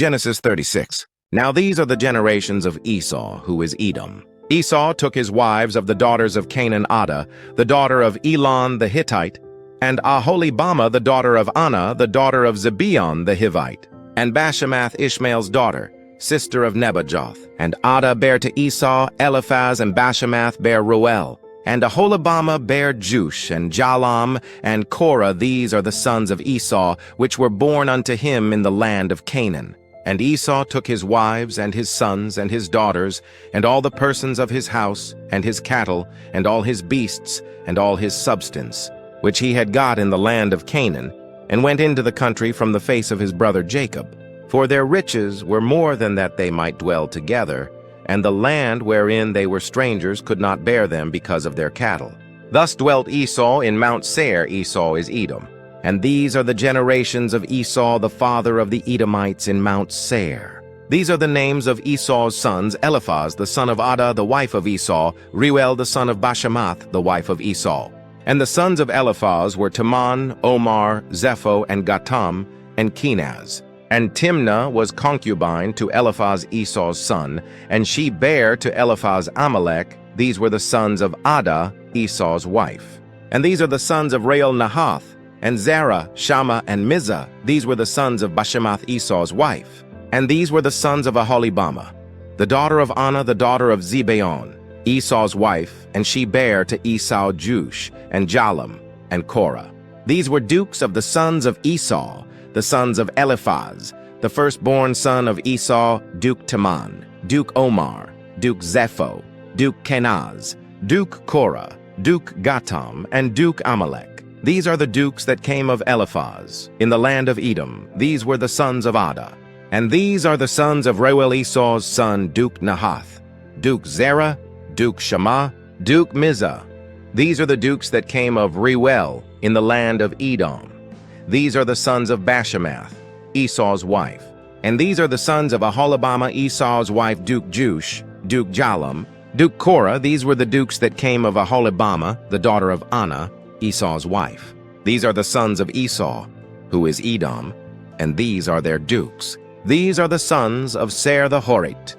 Genesis 36. Now these are the generations of Esau, who is Edom. Esau took his wives of the daughters of Canaan Adah, the daughter of Elon the Hittite, and Aholibamah the daughter of Anah, the daughter of Zibeon the Hivite, and Bashemath Ishmael's daughter, sister of Nebajoth. And Adah bare to Esau Eliphaz, and Bashemath bare Reuel. And Aholibamah bare Jush, and Jalam, and Korah. These are the sons of Esau, which were born unto him in the land of Canaan. And Esau took his wives, and his sons, and his daughters, and all the persons of his house, and his cattle, and all his beasts, and all his substance, which he had got in the land of Canaan, and went into the country from the face of his brother Jacob. For their riches were more than that they might dwell together, and the land wherein they were strangers could not bear them because of their cattle. Thus dwelt Esau in Mount Seir. Esau is Edom. And these are the generations of Esau, the father of the Edomites, in Mount Seir. These are the names of Esau's sons: Eliphaz, the son of Adah, the wife of Esau; Reuel, the son of Bashemath, the wife of Esau. And the sons of Eliphaz were Teman, Omar, Zepho, and Gatam, and Kenaz. And Timnah was concubine to Eliphaz, Esau's son, and she bare to Eliphaz Amalek. These were the sons of Adah, Esau's wife. And these are the sons of Reuel Nahath, and Zerah, Shammah, and Mizah. These were the sons of Bashemath, Esau's wife. And these were the sons of Aholibamah, the daughter of Anah, the daughter of Zibeon, Esau's wife, and she bare to Esau Jush, and Jalam, and Korah. These were dukes of the sons of Esau, the sons of Eliphaz, the firstborn son of Esau, Duke Teman, Duke Omar, Duke Zepho, Duke Kenaz, Duke Korah, Duke Gatam, and Duke Amalek. These are the dukes that came of Eliphaz in the land of Edom. These were the sons of Adah. And these are the sons of Reuel, Esau's son, Duke Nahath, Duke Zerah, Duke Shammah, Duke Mizah. These are the dukes that came of Reuel in the land of Edom. These are the sons of Bashemath, Esau's wife. And these are the sons of Aholibamah, Esau's wife, Duke Jush, Duke Jalam, Duke Korah. These were the dukes that came of Aholibamah, the daughter of Anah, Esau's wife. These are the sons of Esau, who is Edom, and these are their dukes. These are the sons of Seir the Horite,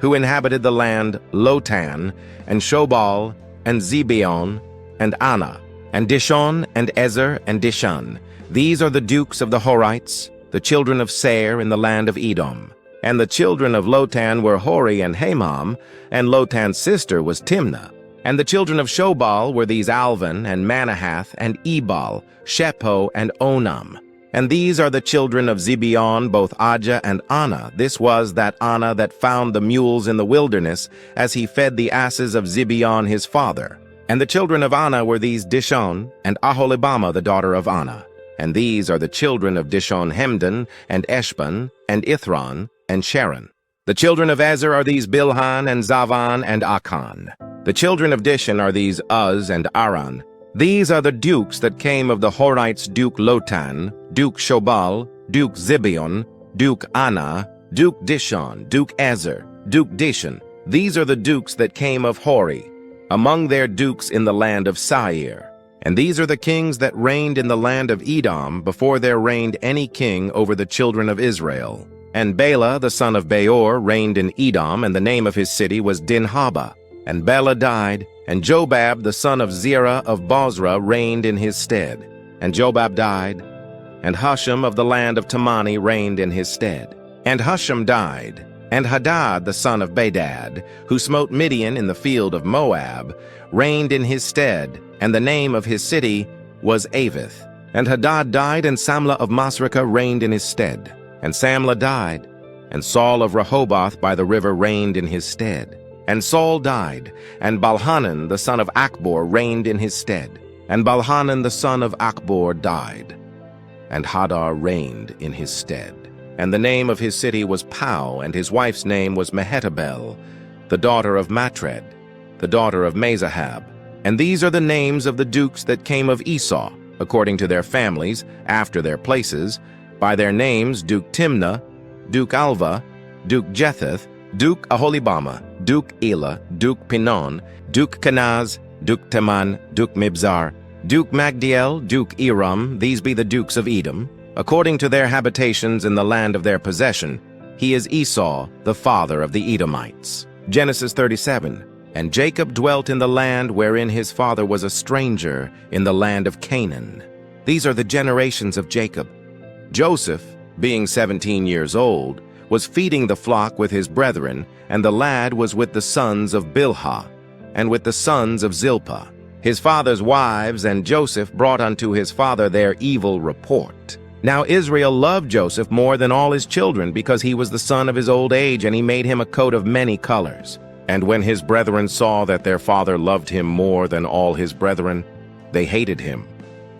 who inhabited the land Lotan, and Shobal, and Zibeon, and Anah, and Dishon, and Ezer, and Dishan. These are the dukes of the Horites, the children of Seir in the land of Edom. And the children of Lotan were Hori and Hamam, and Lotan's sister was Timnah. And the children of Shobal were these: Alvan, and Manahath, and Ebal, Shepho, and Onam. And these are the children of Zibeon, both Ajah and Anah. This was that Anah that found the mules in the wilderness, as he fed the asses of Zibeon his father. And the children of Anah were these: Dishon, and Aholibamah the daughter of Anah. And these are the children of Dishon: Hemdan, and Eshban, and Ithron, and Sharon. The children of Ezer are these: Bilhan, and Zavan, and Akan. The children of Dishon are these: Uz and Aran. These are the dukes that came of the Horites: Duke Lotan, Duke Shobal, Duke Zibeon, Duke Anah, Duke Dishon, Duke Ezer, Duke Dishon. These are the dukes that came of Hori, among their dukes in the land of Seir. And these are the kings that reigned in the land of Edom, before there reigned any king over the children of Israel. And Bela the son of Beor reigned in Edom, and the name of his city was Dinhaba. And Bela died, and Jobab the son of Zerah of Bozrah reigned in his stead. And Jobab died, and Husham of the land of Temani reigned in his stead. And Husham died, and Hadad the son of Bedad, who smote Midian in the field of Moab, reigned in his stead, and the name of his city was Avith. And Hadad died, and Samlah of Masrekah reigned in his stead. And Samlah died, and Saul of Rehoboth by the river reigned in his stead. And Saul died, and Balhanan the son of Achbor reigned in his stead. And Balhanan the son of Achbor died, and Hadar reigned in his stead. And the name of his city was Pau, and his wife's name was Mehetabel, the daughter of Matred, the daughter of Mezahab. And these are the names of the dukes that came of Esau, according to their families, after their places, by their names: Duke Timnah, Duke Alva, Duke Jetheth, Duke Aholibamah, Duke Elah, Duke Pinon, Duke Kenaz, Duke Teman, Duke Mibzar, Duke Magdiel, Duke Eram. These be the dukes of Edom, according to their habitations in the land of their possession, He is Esau, the father of the Edomites. Genesis 37. And Jacob dwelt in the land wherein his father was a stranger, in the land of Canaan. These are the generations of Jacob. Joseph, being 17 years old, was feeding the flock with his brethren, and the lad was with the sons of Bilhah, and with the sons of Zilpah, his father's wives, and Joseph brought unto his father their evil report. Now Israel loved Joseph more than all his children, because he was the son of his old age, and he made him a coat of many colors. And when his brethren saw that their father loved him more than all his brethren, they hated him,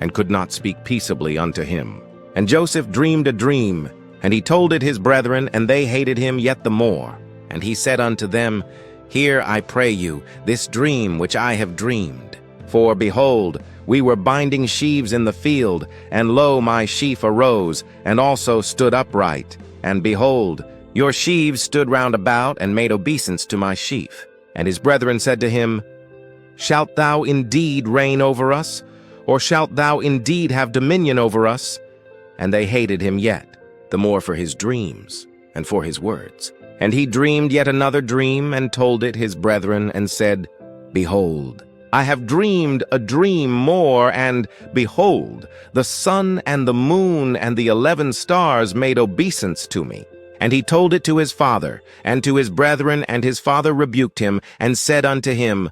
and could not speak peaceably unto him. And Joseph dreamed a dream, and he told it his brethren, and they hated him yet the more. And he said unto them, Hear, I pray you, this dream which I have dreamed. For, behold, we were binding sheaves in the field, and lo, my sheaf arose, and also stood upright. And behold, your sheaves stood round about, and made obeisance to my sheaf. And his brethren said to him, Shalt thou indeed reign over us? Or shalt thou indeed have dominion over us? And they hated him yet, the more for his dreams, and for his words. And he dreamed yet another dream, and told it his brethren, and said, Behold, I have dreamed a dream more, and behold, the sun and the moon and the 11 stars made obeisance to me. And he told it to his father, and to his brethren, and his father rebuked him, and said unto him,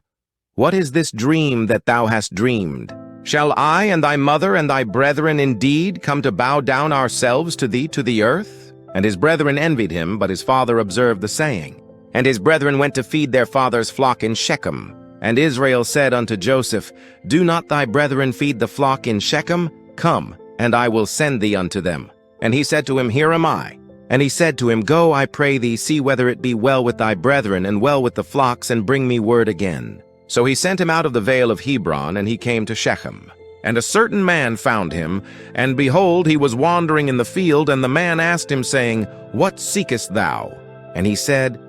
What is this dream that thou hast dreamed? Shall I and thy mother and thy brethren indeed come to bow down ourselves to thee to the earth? And his brethren envied him, but his father observed the saying. And his brethren went to feed their father's flock in Shechem. And Israel said unto Joseph, Do not thy brethren feed the flock in Shechem? Come, and I will send thee unto them. And he said to him, Here am I. And he said to him, Go, I pray thee, see whether it be well with thy brethren, and well with the flocks, and bring me word again. So he sent him out of the vale of Hebron, and he came to Shechem. And a certain man found him, and behold, he was wandering in the field, and the man asked him, saying, What seekest thou? And he said,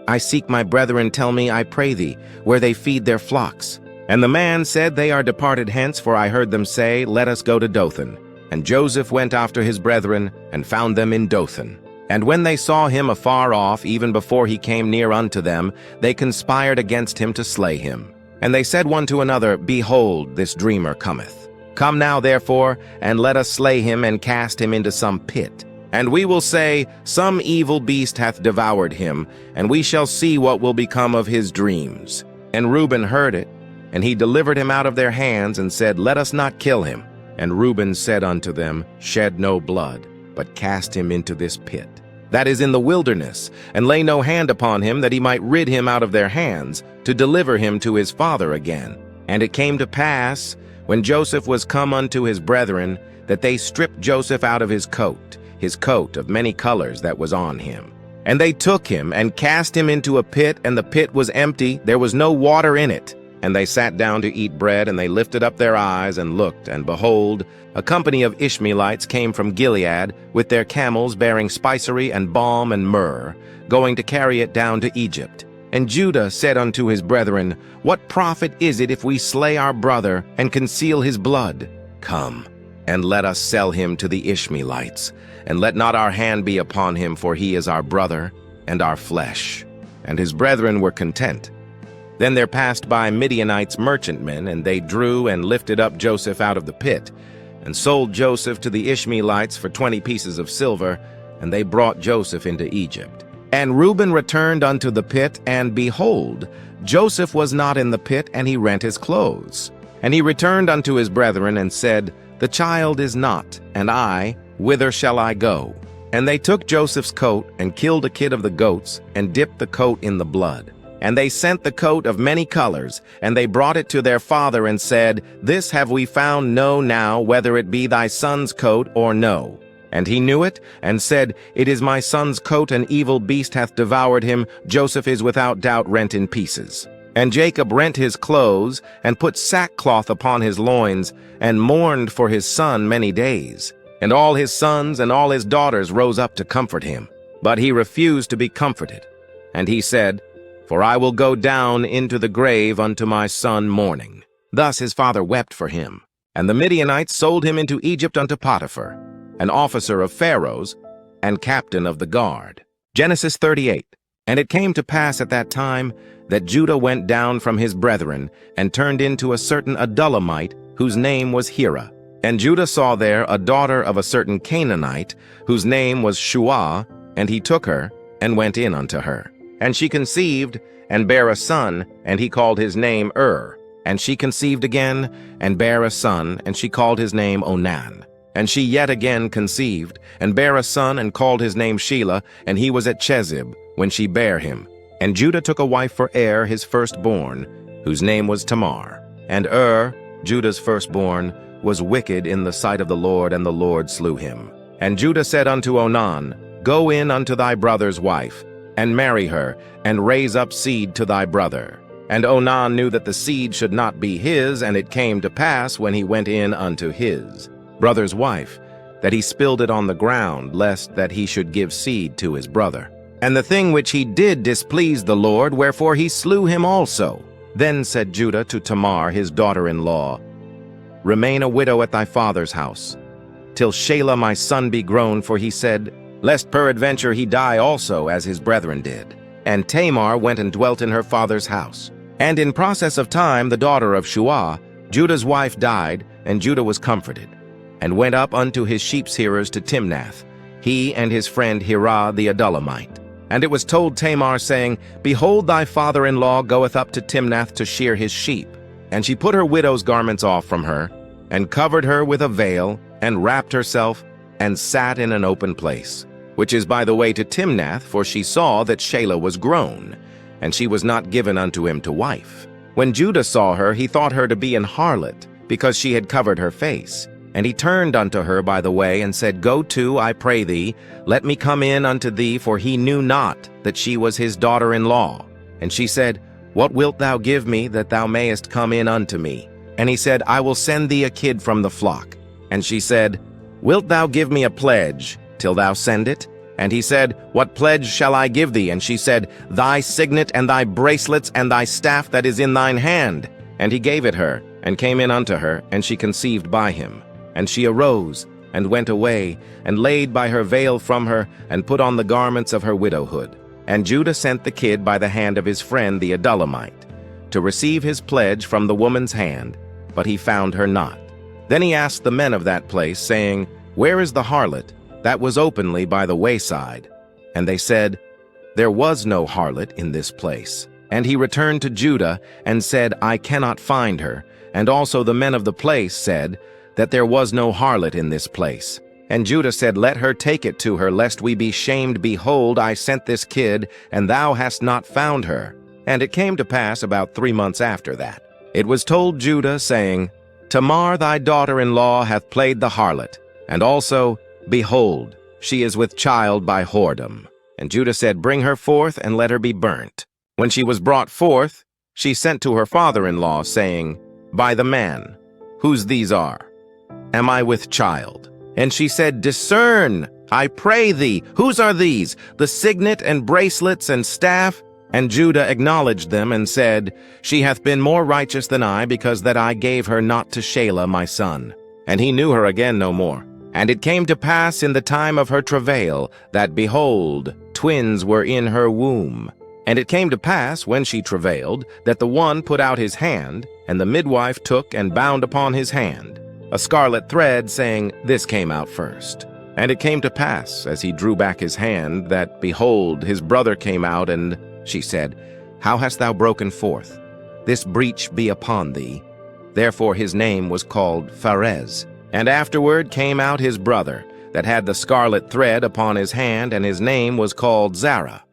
I seek my brethren, tell me, I pray thee, where they feed their flocks. And the man said, They are departed hence, for I heard them say, Let us go to Dothan. And Joseph went after his brethren, and found them in Dothan. And when they saw him afar off, even before he came near unto them, they conspired against him to slay him. And they said one to another, Behold, this dreamer cometh. Come now, therefore, and let us slay him, and cast him into some pit. And we will say, Some evil beast hath devoured him, and we shall see what will become of his dreams. And Reuben heard it, and he delivered him out of their hands, and said, Let us not kill him. And Reuben said unto them, Shed no blood, but cast him into this pit, that is in the wilderness, and lay no hand upon him, that he might rid him out of their hands, to deliver him to his father again. And it came to pass, when Joseph was come unto his brethren, that they stripped Joseph out of his coat of many colors that was on him. And they took him, and cast him into a pit, and the pit was empty, there was no water in it. And they sat down to eat bread, and they lifted up their eyes, and looked, and behold, a company of Ishmaelites came from Gilead, with their camels bearing spicery and balm and myrrh, going to carry it down to Egypt. And Judah said unto his brethren, What profit is it if we slay our brother, and conceal his blood? Come, and let us sell him to the Ishmaelites, and let not our hand be upon him, for he is our brother, and our flesh. And his brethren were content. Then there passed by Midianites merchantmen, and they drew and lifted up Joseph out of the pit, and sold Joseph to the Ishmaelites for 20 pieces of silver, and they brought Joseph into Egypt. And Reuben returned unto the pit, and behold, Joseph was not in the pit, and he rent his clothes. And he returned unto his brethren, and said, The child is not, and I, whither shall I go? And they took Joseph's coat, and killed a kid of the goats, and dipped the coat in the blood. And they sent the coat of many colors, and they brought it to their father, and said, This have we found, know now whether it be thy son's coat or no. And he knew it, and said, It is my son's coat, an evil beast hath devoured him, Joseph is without doubt rent in pieces. And Jacob rent his clothes, and put sackcloth upon his loins, and mourned for his son many days. And all his sons and all his daughters rose up to comfort him. But he refused to be comforted. And he said, For I will go down into the grave unto my son mourning. Thus his father wept for him. And the Midianites sold him into Egypt unto Potiphar, an officer of Pharaoh's, and captain of the guard. Genesis 38. And it came to pass at that time that Judah went down from his brethren and turned into a certain Adulamite, whose name was Hira. And Judah saw there a daughter of a certain Canaanite, whose name was Shua, and he took her and went in unto her. And she conceived and bare a son, and he called his name And she conceived again and bare a son, and she called his name Onan. And she yet again conceived, and bare a son, and called his name Shelah, and he was at Chezib, when she bare him. And Judah took a wife for his firstborn, whose name was Tamar. And Judah's firstborn, was wicked in the sight of the Lord, and the Lord slew him. And Judah said unto Onan, Go in unto thy brother's wife, and marry her, and raise up seed to thy brother. And Onan knew that the seed should not be his, and it came to pass, when he went in unto his brother's wife, that he spilled it on the ground, lest that he should give seed to his brother. And the thing which he did displeased the Lord, wherefore he slew him also. Then said Judah to Tamar his daughter-in-law, Remain a widow at thy father's house, till Shelah my son be grown, for he said, Lest peradventure he die also, as his brethren did. And Tamar went and dwelt in her father's house. And in process of time the daughter of Shua, Judah's wife, died, and Judah was comforted, and went up unto his sheepshearers to Timnath, he and his friend Hira the Adulamite. And it was told Tamar, saying, Behold, thy father-in-law goeth up to Timnath to shear his sheep. And she put her widow's garments off from her, and covered her with a veil, and wrapped herself, and sat in an open place, which is by the way to Timnath, for she saw that Shelah was grown, and she was not given unto him to wife. When Judah saw her, he thought her to be an harlot, because she had covered her face. And he turned unto her by the way, and said, Go to, I pray thee, let me come in unto thee, for he knew not that she was his daughter-in-law. And she said, What wilt thou give me, that thou mayest come in unto me? And he said, I will send thee a kid from the flock. And she said, Wilt thou give me a pledge, till thou send it? And he said, What pledge shall I give thee? And she said, Thy signet, and thy bracelets, and thy staff that is in thine hand. And he gave it her, and came in unto her, and she conceived by him. And she arose, and went away, and laid by her veil from her, and put on the garments of her widowhood. And Judah sent the kid by the hand of his friend the Adulamite, to receive his pledge from the woman's hand, but he found her not. Then he asked the men of that place, saying, Where is the harlot that was openly by the wayside? And they said, There was no harlot in this place. And he returned to Judah, and said, I cannot find her. And also the men of the place said, that there was no harlot in this place. And Judah said, Let her take it to her, lest we be shamed. Behold, I sent this kid, and thou hast not found her. And it came to pass about 3 months after that, it was told Judah, saying, Tamar thy daughter-in-law hath played the harlot, and also, behold, she is with child by whoredom. And Judah said, Bring her forth, and let her be burnt. When she was brought forth, she sent to her father-in-law, saying, By the man, whose these are? Am I with child? And she said, Discern, I pray thee, whose are these? The signet and bracelets and staff? And Judah acknowledged them, and said, She hath been more righteous than I, because that I gave her not to Shelah my son. And he knew her again no more. And it came to pass in the time of her travail, that, behold, twins were in her womb. And it came to pass, when she travailed, that the one put out his hand, and the midwife took and bound upon his hand a scarlet thread, saying, This came out first. And it came to pass, as he drew back his hand, that, behold, his brother came out, and she said, How hast thou broken forth? This breach be upon thee. Therefore his name was called Pharez. And afterward came out his brother, that had the scarlet thread upon his hand, and his name was called Zara.